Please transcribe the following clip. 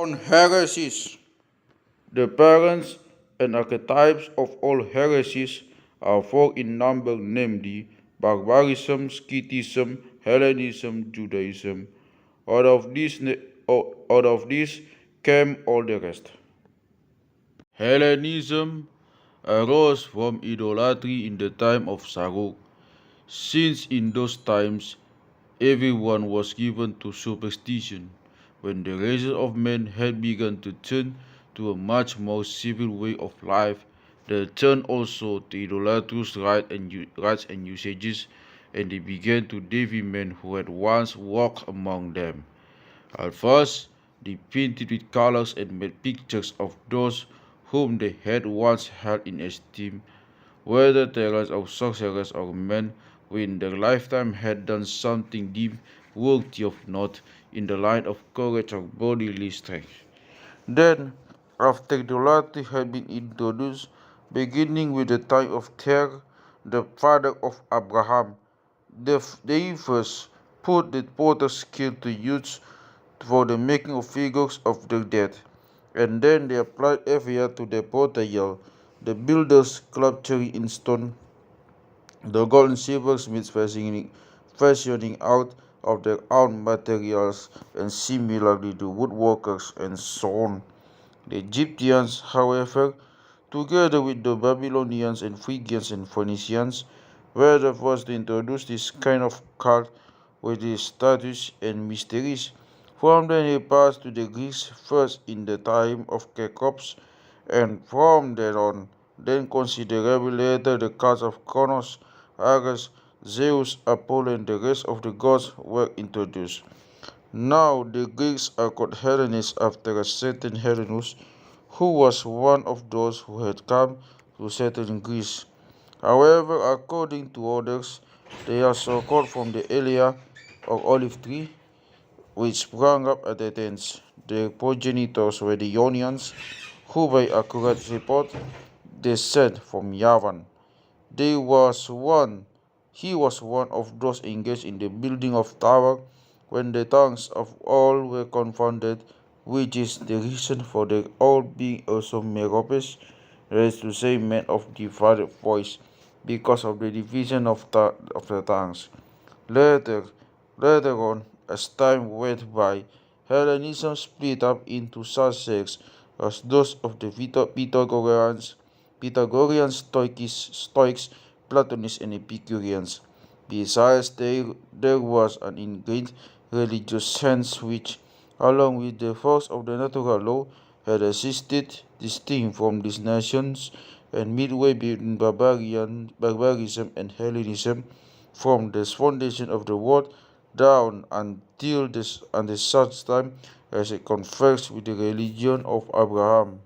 On heresies. The parents and archetypes of all heresies are four in number, namely barbarism, Scythism, Hellenism, Judaism. Out of these came all the rest. Hellenism arose from idolatry in the time of Saru, since in those times everyone was given to superstition. When the races of men had begun to turn to a much more civil way of life, they turned also to idolatrous rites and usages, and they began to deify men who had once walked among them. At first, they painted with colors and made pictures of those whom they had once held in esteem, whether tyrants or sorcerers or men who in their lifetime had done something deemed worthy of note in the line of courage or bodily strength. Then, after idolatry had been introduced, beginning with the time of Terah, the father of Abraham, they first put the potter's skill to use for the making of figures of the dead, and then they applied every to the pottery, the builders sculpturing in stone, the gold and silversmiths fashioning out of their own materials, and similarly the woodworkers, and so on. The Egyptians, however, together with the Babylonians and Phrygians and Phoenicians, were the first to introduce this kind of cult with its statues and mysteries. From then it passed to the Greeks first in the time of Cecrops, and from then on, then considerably later, the cults of Kronos, Ares, Zeus, Apollo, and the rest of the gods were introduced. Now the Greeks are called Hellenes after a certain Hellenus, who was one of those who had come to settle in Greece. However, according to others, they are so called from the Elia or olive tree, which sprang up at Athens. Their progenitors were the Ionians, who by accurate report descend from Yavan. He was one of those engaged in the building of tower when the tongues of all were confounded, which is the reason for their all being also meropes, that is to say, men of divided voice, because of the division of the tongues. Later, later on, as time went by, Hellenism split up into such sects as those of the Pythagoreans, Stoics, Platonists, and Epicureans. Besides, there was an ingrained religious sense which, along with the force of the natural law, had existed distinct from these nations and midway between barbarism and Hellenism, from the foundation of the world down until such time as it converged with the religion of Abraham.